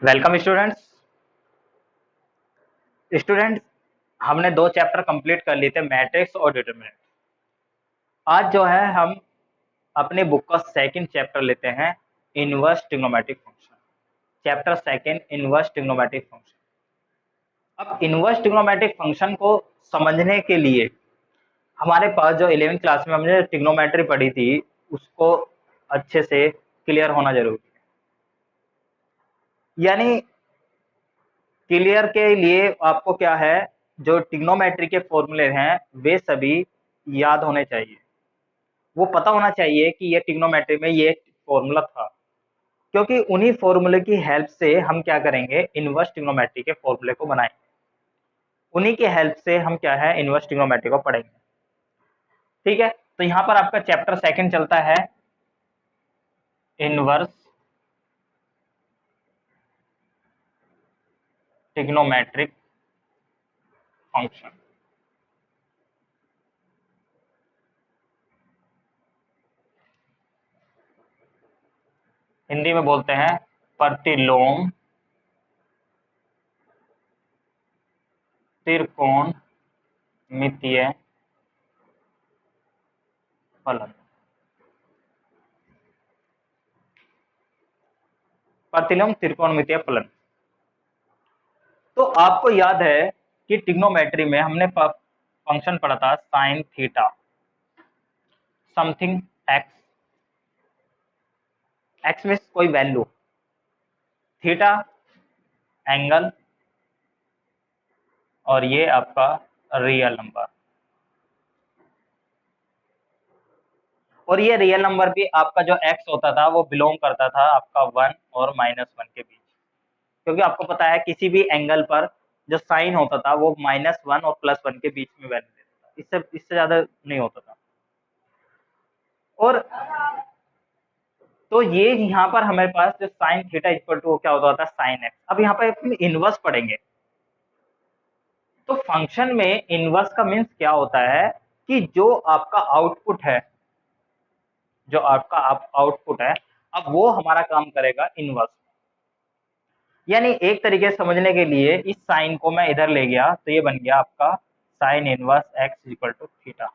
Welcome students. Students, हमने दो chapter complete कर लिए थे, मैट्रिक्स और डिटरमिनेंट। आज जो है हम अपने बुक का सेकंड चैप्टर लेते हैं, inverse trigonometric function. Chapter second, inverse trigonometric function. अब इनवर्स ट्रिग्नोमेट्रिक फंक्शन को समझने के लिए हमारे पास जो 11वीं क्लास में हमने ट्रिग्नोमेट्री पढ़ी थी उसको अच्छे से क्लियर होना जरूरी है। यानी क्लियर के लिए आपको क्या है, जो ट्रिग्नोमेट्री के फॉर्मूले हैं वे सभी याद होने चाहिए। वो पता होना चाहिए कि ये ट्रिग्नोमेट्री में ये फॉर्मूला था, क्योंकि उन्हीं फॉर्मूले की हेल्प से हम क्या करेंगे, इनवर्स ट्रिग्नोमेट्री के फॉर्मूले को बनाएंगे। उन्हीं की हेल्प से हम क्या है, इनवर्स ट्रिग्नोमेट्री को पढ़ेंगे। ठीक है, तो यहाँ पर आपका चैप्टर सेकंड चलता है, इनवर्स ट्रिग्नोमेट्रिक फंक्शन। हिंदी में बोलते हैं प्रतिलोम त्रिकोणमितीय फलन। प्रतिलोम त्रिकोणमितीय फलन। तो आपको याद है कि ट्रिग्नोमेट्री में हमने फंक्शन पढ़ा था sine theta something x. X में कोई वैल्यू, थीटा एंगल, और ये आपका रियल नंबर। और ये रियल नंबर भी आपका जो एक्स होता था वो बिलोंग करता था आपका 1 और -1 के बीच, क्योंकि आपको पता है किसी भी एंगल पर जो साइन होता था वो -1 और +1 के बीच में वैल्यू देता था, इससे ज्यादा नहीं होता था। और तो ये यहाँ पर हमारे पास जो साइन थीटा इक्वल टू क्या होता था, साइन एक्स। अब यहाँ पर अपन इनवर्स पढ़ेंगे। तो फंक्शन में इनवर्स का मीन्स क्या होता है कि जो आपका आउटपुट है, जो आपका आउटपुट है, अब वो हमारा काम करेगा इनवर्स। यानी एक तरीके से समझने के लिए इस साइन को मैं इधर ले गया तो ये बन गया आपका sine inverse x equal to theta.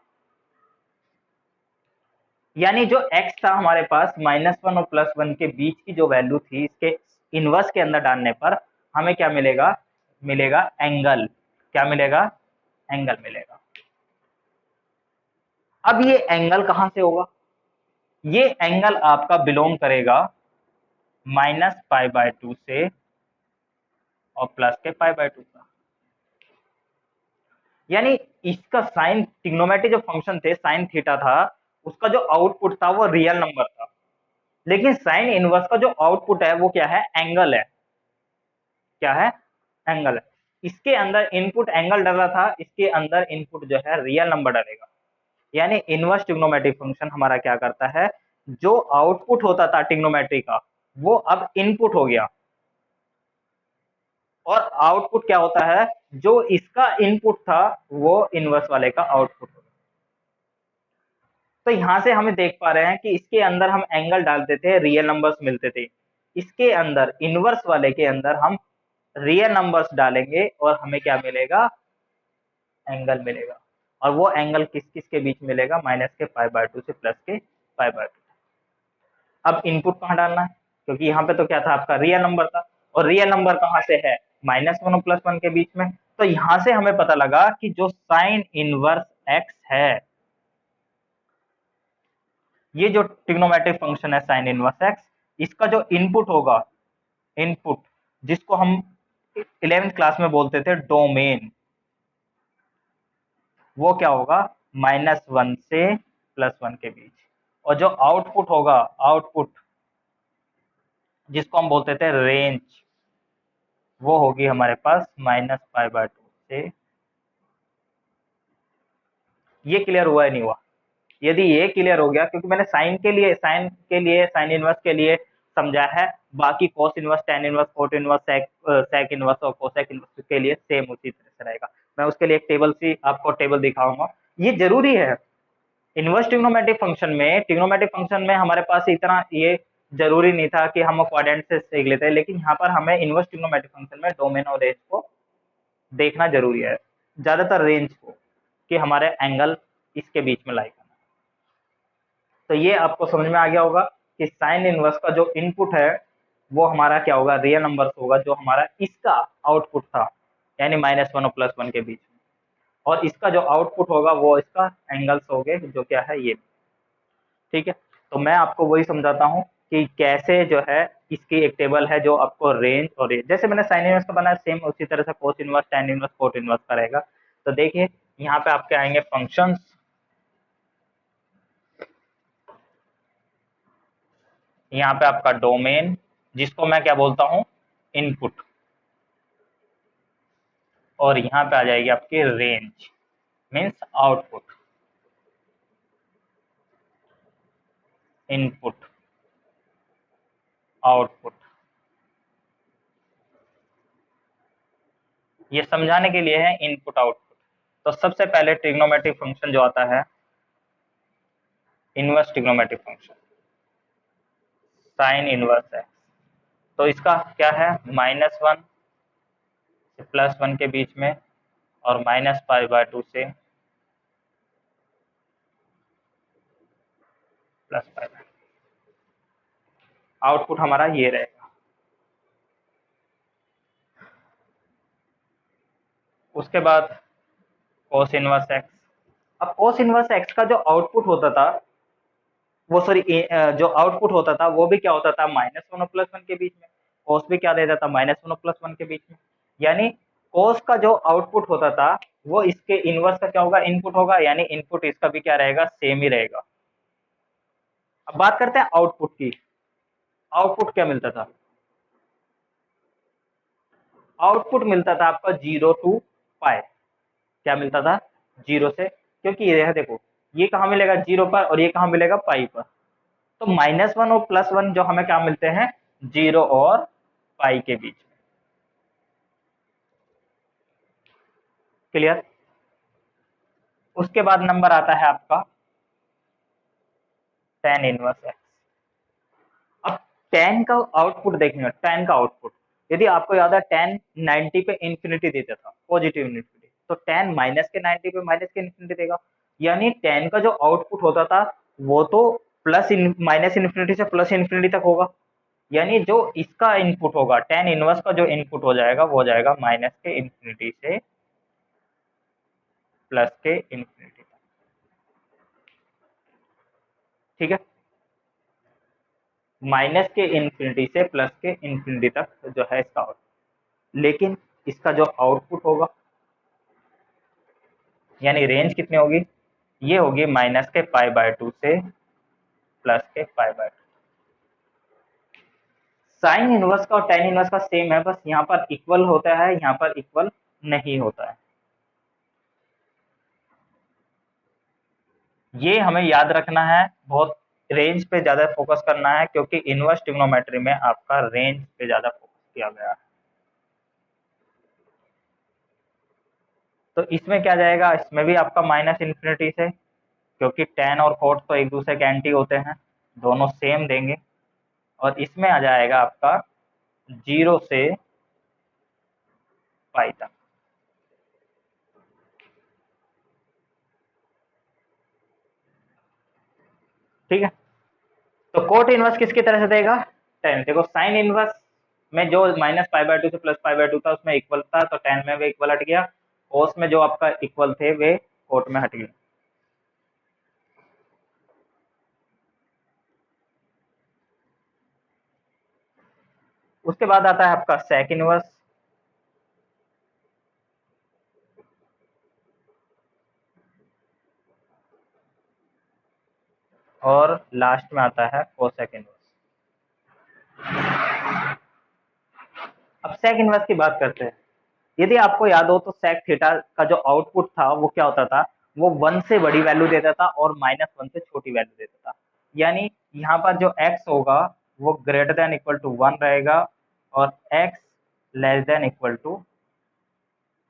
यानी जो x था हमारे पास -1 और +1 के बीच की जो वैल्यू थी, इसके इनवर्स के अंदर डालने पर हमें क्या मिलेगा, मिलेगा एंगल। क्या मिलेगा, एंगल मिलेगा। अब ये एंगल कहां से होगा, ये एंगल आपका बिलोंग करेगा -π/2 से और प्लस के π/2 का। यानी इसका साइन ट्रिग्नोमेट्री जो फंक्शन थे साइन थीटा था, उसका जो आउटपुट था वो रियल नंबर था, लेकिन साइन इनवर्स का जो आउटपुट है वो क्या है, एंगल है। क्या है, एंगल है। इसके अंदर इनपुट एंगल डाला था, इसके अंदर इनपुट जो है रियल नंबर डालेगा। यानी इनवर्स ट्रिग्नोमेट्रिक फंक्शन हमारा क्या करता है, जो आउटपुट होता था ट्रिग्नोमेट्री का वो अब इनपुट हो गया, और आउटपुट क्या होता है, जो इसका इनपुट था वो इनवर्स वाले का आउटपुट होगा। तो यहां से हमें देख पा रहे हैं कि इसके अंदर हम एंगल डालते थे, रियल नंबर्स मिलते थे। इसके अंदर इनवर्स वाले के अंदर हम रियल नंबर्स डालेंगे और हमें क्या मिलेगा, एंगल मिलेगा। और वो एंगल किस किस के बीच मिलेगा, माइनस के π/2 से प्लस के π/2। अब इनपुट कहाँ डालना है, क्योंकि यहाँ पे तो क्या था, आपका रियल नंबर था, और रियल नंबर कहाँ से है, -1 और +1 के बीच में। तो यहां से हमें पता लगा कि जो साइन इनवर्स एक्स है, ये जो ट्रिग्नोमेट्रिक फंक्शन है साइन इनवर्स एक्स, इसका जो इनपुट होगा, इनपुट जिसको हम 11वीं क्लास में बोलते थे डोमेन, वो क्या होगा, -1 से +1 के बीच। और जो आउटपुट होगा, आउटपुट जिसको हम बोलते थे रेंज, वो होगी हमारे पास -π/2 से। ये क्लियर हुआ है नहीं हुआ, यदि ये क्लियर हो गया, क्योंकि मैंने साइन इनवर्स के लिए समझा है, बाकी cos inverse, tan inverse, cot inverse, sec inverse और कोसेक इनवर्स के लिए सेम उसी तरह से रहेगा। मैं उसके लिए एक टेबल सी आपको टेबल दिखाऊंगा, ये जरूरी है। इनवर्स ट्रिग्नोमेट्रिक फंक्शन में हमारे पास इतना ये जरूरी नहीं था कि हम क्वाड्रेंट से सीख लेते हैं, लेकिन यहाँ पर हमें इनवर्स ट्रिग्नोमेट्रिक फंक्शन में डोमेन और रेंज को देखना जरूरी है, ज्यादातर रेंज को, कि हमारे एंगल इसके बीच में लाई करना। तो ये आपको समझ में आ गया होगा कि साइन इनवर्स का जो इनपुट है वो हमारा क्या होगा, रियल नंबर होगा, जो हमारा इसका आउटपुट था, यानी -1 और +1 के बीच में, और इसका जो आउटपुट होगा वो इसका एंगल्स हो गए, जो क्या है ये। ठीक है, तो मैं आपको वही समझाता हूँ कि कैसे जो है इसकी एक टेबल है जो आपको रेंज और रेंज, जैसे मैंने साइन इनवर्स का बनाया सेम उसी तरह से cos inverse, tan inverse, cot inverse का रहेगा। तो देखिए यहाँ पे आपके आएंगे फंक्शंस, यहाँ पे आपका डोमेन, जिसको मैं क्या बोलता हूँ, इनपुट, और यहाँ पे आ जाएगी आपकी range, means output, input, output. ये समझाने के लिए है इनपुट आउटपुट। तो सबसे पहले ट्रिग्नोमेट्रिक फंक्शन जो आता है, inverse trigonometric function, sine inverse है, तो इसका क्या है, -1 से +1 के बीच में, और -π/2 से +π। आउटपुट हमारा ये रहेगा। उसके बाद कोस इनवर्स एक्स। अब कोस इनवर्स एक्स का जो आउटपुट होता था वो, सॉरी, जो आउटपुट होता था वो भी क्या होता था, -1 और +1 के बीच में। कोस भी क्या देता था, -1 और +1 के बीच में। यानी कोस का जो आउटपुट होता था वो इसके इनवर्स का क्या होगा, इनपुट होगा, यानी इनपुट इसका भी क्या रहेगा, सेम ही रहेगा। अब बात करते हैं आउटपुट की। आउटपुट क्या मिलता था, आउटपुट मिलता था आपका 0 to π। क्या मिलता था, 0 से, क्योंकि ये देखो ये कहाँ मिलेगा, 0 पर, और ये कहाँ मिलेगा, पाई पर। तो -1 और +1 जो हमें क्या मिलते हैं, 0 और पाई के बीच में। क्लियर। उसके बाद नंबर आता है आपका tan इनवर्स एक्स। अब tan का आउटपुट देखेंगे, tan का आउटपुट, यदि आपको याद है tan 90 पे इंफिनिटी देता था, पॉजिटिव इंफिनिटी, तो tan माइनस के 90 पे माइनस के इंफिनिटी देगा। यानी tan का जो आउटपुट होता था वो तो माइनस इंफिनिटी से प्लस इंफिनिटी तक होगा। यानी जो इसका इनपुट होगा, tan इनवर्स का जो इनपुट हो जाएगा वो हो जाएगा माइनस के इंफिनिटी से प्लस के इंफिनिटी तक। ठीक है, माइनस के इंफिनिटी से प्लस के इंफिनिटी तक जो है इसका आउटपुट। लेकिन इसका जो आउटपुट होगा, यानी रेंज कितनी होगी, ये होगी -के π/2 से प्लस के π/2। साइन इनवर्स का और tan इनवर्स का सेम है, बस यहाँ पर इक्वल होता है, यहाँ पर इक्वल नहीं होता है। ये हमें याद रखना है, बहुत रेंज पे ज्यादा फोकस करना है, क्योंकि इनवर्स ट्रिग्नोमेट्री में आपका रेंज पे ज्यादा फोकस किया गया है। तो इसमें क्या जाएगा, इसमें भी आपका माइनस इंफिनिटी से, क्योंकि tan और cot तो एक दूसरे के एंटी होते हैं, दोनों सेम देंगे। और इसमें आ जाएगा आपका 0 से पाई तक। ठीक है, तो कोट इनवर्स किसकी तरह से देगा, tan। देखो साइन इनवर्स में जो -π/2 से +π/2 था उसमें इक्वल था, तो tan में भी इक्वल हट गया। कोस में जो आपका इक्वल थे वे कोट में हट गए। उसके बाद आता है आपका सेक इनवर्स, और लास्ट में आता है कोसेक इनवर्स। अब सेक इनवर्स की बात करते हैं। यदि आपको याद हो तो सेक थीटा का जो आउटपुट था वो क्या होता था, वो 1 से बड़ी वैल्यू देता था और -1 से छोटी वैल्यू देता था। यानी यहाँ पर जो x होगा वो ग्रेटर देन इक्वल टू 1 रहेगा, और x less than equal to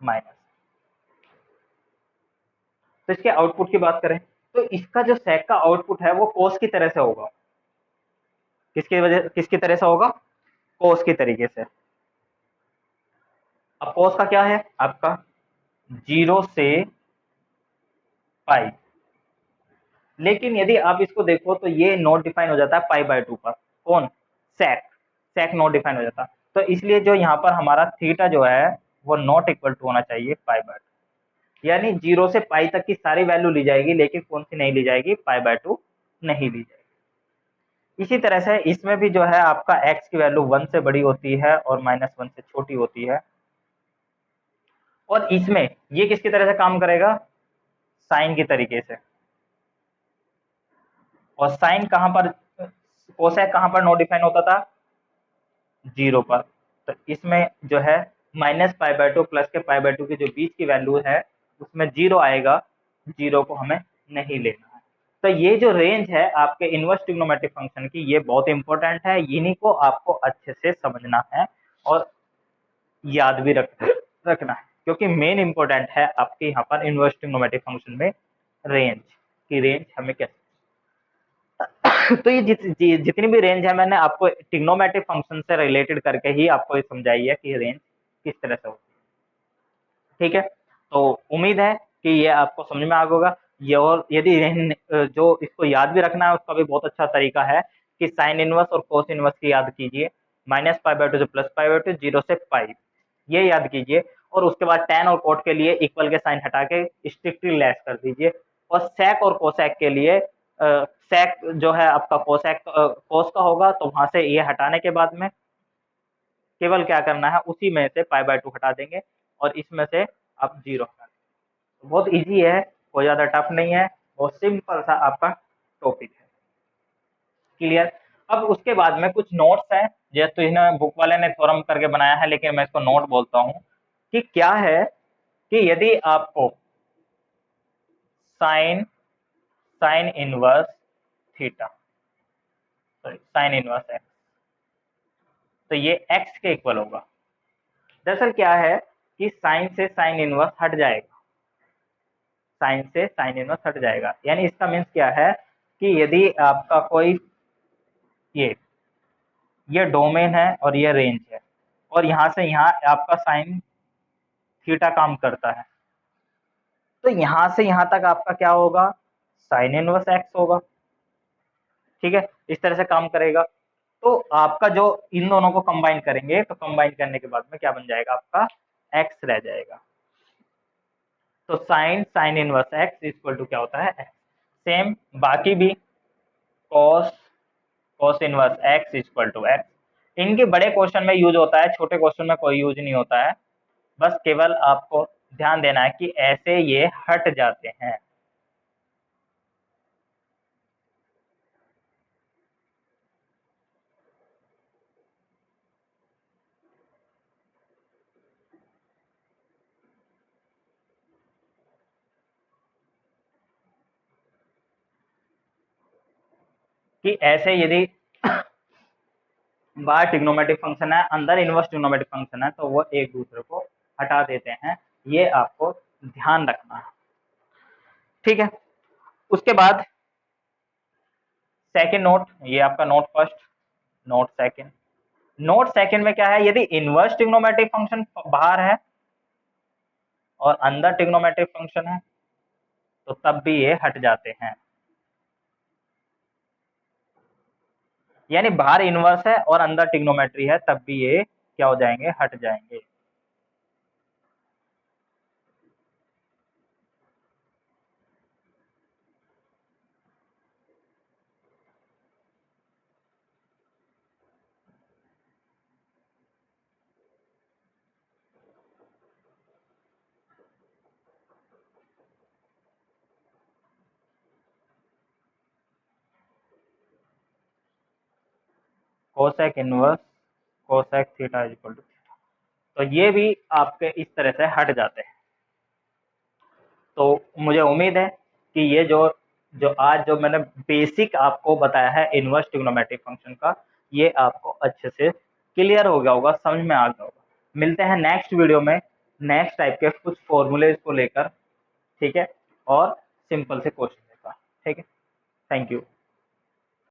minus. तो इसके आउटपुट की बात करें तो इसका जो सेक का आउटपुट है वो कोस की तरह से होगा। किसकी तरह से होगा, कोस की तरीके से। अब कोस का क्या है आपका 0 से पाई, लेकिन यदि आप इसको देखो तो ये नॉट डिफाइन हो जाता है पाई बाय 2 पर। कौन, सेक, सेक नॉट डिफाइन हो जाता है। तो इसलिए जो यहाँ पर हमारा थीटा जो है वो नॉट इक्वल टू होना चाहिए पाई बाय 2, यानी 0 से पाई तक की सारी वैल्यू ली जाएगी, लेकिन कौन सी नहीं ली जाएगी, पाई बाय 2 नहीं ली जाएगी। इसी तरह से इसमें भी जो है आपका x की वैल्यू 1 से बड़ी होती है और -1 से छोटी होती है। और इसमें ये किसकी तरह से काम करेगा, साइन की तरीके से। और साइन कहां पर, कोसेक कहां पर नॉट डिफाइन होता था, 0 पर। तो इसमें जो है -π/2 प्लस के π/2 की जो बीच की वैल्यू है उसमें 0 आएगा, 0 को हमें नहीं लेना है। तो ये जो रेंज है आपके इनवर्स ट्रिग्नोमेट्रिक फंक्शन की, ये बहुत इंपॉर्टेंट है, इन्हीं को आपको अच्छे से समझना है और याद भी रखना है, क्योंकि मेन इंपॉर्टेंट है आपके यहाँ पर इनवर्स ट्रिग्नोमेट्रिक फंक्शन में रेंज की, रेंज हमें कैसे तो ये जितनी भी रेंज है मैंने आपको ट्रिग्नोमेट्रिक फंक्शन से रिलेटेड करके ही आपको ये समझाई है कि रेंज किस तरह से होती है। ठीक है, तो उम्मीद है कि ये आपको समझ में आ होगा। ये और यदि जो इसको याद भी रखना है उसका भी बहुत अच्छा तरीका है कि साइन इनवर्स और कोस इनवर्स की याद कीजिए, -π/2 से +π/2, 0 से पाई, ये याद कीजिए। और उसके बाद tan और cot के लिए इक्वल के साइन हटा के स्ट्रिक्टली लेस कर दीजिए। और sec और cosec के लिए sec जो है आपका cosec cos का होगा, तो वहां से ये हटाने के बाद में केवल क्या करना है, उसी में से π/2 हटा देंगे और इसमें से आप 0 हटा देंगे। बहुत इजी है, कोई ज्यादा टफ नहीं है, बहुत सिंपल सा आपका टॉपिक है। क्लियर। अब उसके बाद में कुछ नोट्स हैं, जैसे तो इन्हें बुक वाले ने थ्योरम करके बनाया है, लेकिन मैं इसको नोट बोलता हूँ कि क्या है कि यदि आपको sine sine inverse theta, sorry sine inverse x, तो ये एक्स के इक्वल होगा। दरअसल क्या है कि साइन से साइन इनवर्स हट जाएगा, साइन से साइन इनवर्स हट जाएगा, यानी इसका मीन्स क्या है कि यदि आपका कोई ये डोमेन है और ये रेंज है, और यहाँ से यहाँ आपका साइन थीटा काम करता है, तो यहाँ से यहाँ तक आपका क्या होगा, साइन इनवर्स एक्स होगा। ठीक है, इस तरह से काम करेगा। तो आपका जो इन दोनों को कंबाइन करेंगे, तो कंबाइन करने के बाद में क्या बन जाएगा, आपका एक्स रह जाएगा। तो sine sine inverse x equal to क्या होता है, एक्स। सेम बाकी भी cos cos inverse x equal to x. इनके बड़े क्वेश्चन में यूज होता है, छोटे क्वेश्चन में कोई यूज नहीं होता है। बस केवल आपको ध्यान देना है कि ऐसे ये हट जाते हैं। कि ऐसे यदि बाहर ट्रिग्नोमेट्रिक फंक्शन है, अंदर इनवर्स ट्रिग्नोमेट्रिक फंक्शन है, तो वो एक दूसरे को हटा देते हैं, ये आपको ध्यान रखना है। ठीक है, उसके बाद सेकंड नोट, ये आपका node first, note second. Note second में क्या है, यदि इनवर्स ट्रिग्नोमेट्रिक फंक्शन बाहर है और अंदर ट्रिग्नोमेट्रिक फंक्शन है, तो तब भी ये हट जाते हैं। यानी बाहर इनवर्स है और अंदर ट्रिग्नोमेट्री है, तब भी ये क्या हो जाएंगे, हट जाएंगे। Cosec inverse cosec theta equal to theta, तो ये भी आपके इस तरह से हट जाते हैं। तो मुझे उम्मीद है कि ये जो जो आज जो मैंने बेसिक आपको बताया है इनवर्स ट्रिग्नोमेट्रिक फंक्शन का, ये आपको अच्छे से क्लियर हो गया होगा, समझ में आ गया होगा। मिलते हैं नेक्स्ट वीडियो में नेक्स्ट टाइप के कुछ फॉर्मूलेज को लेकर। ठीक है, और सिंपल से क्वेश्चन लेकर। ठीक है, थैंक यू।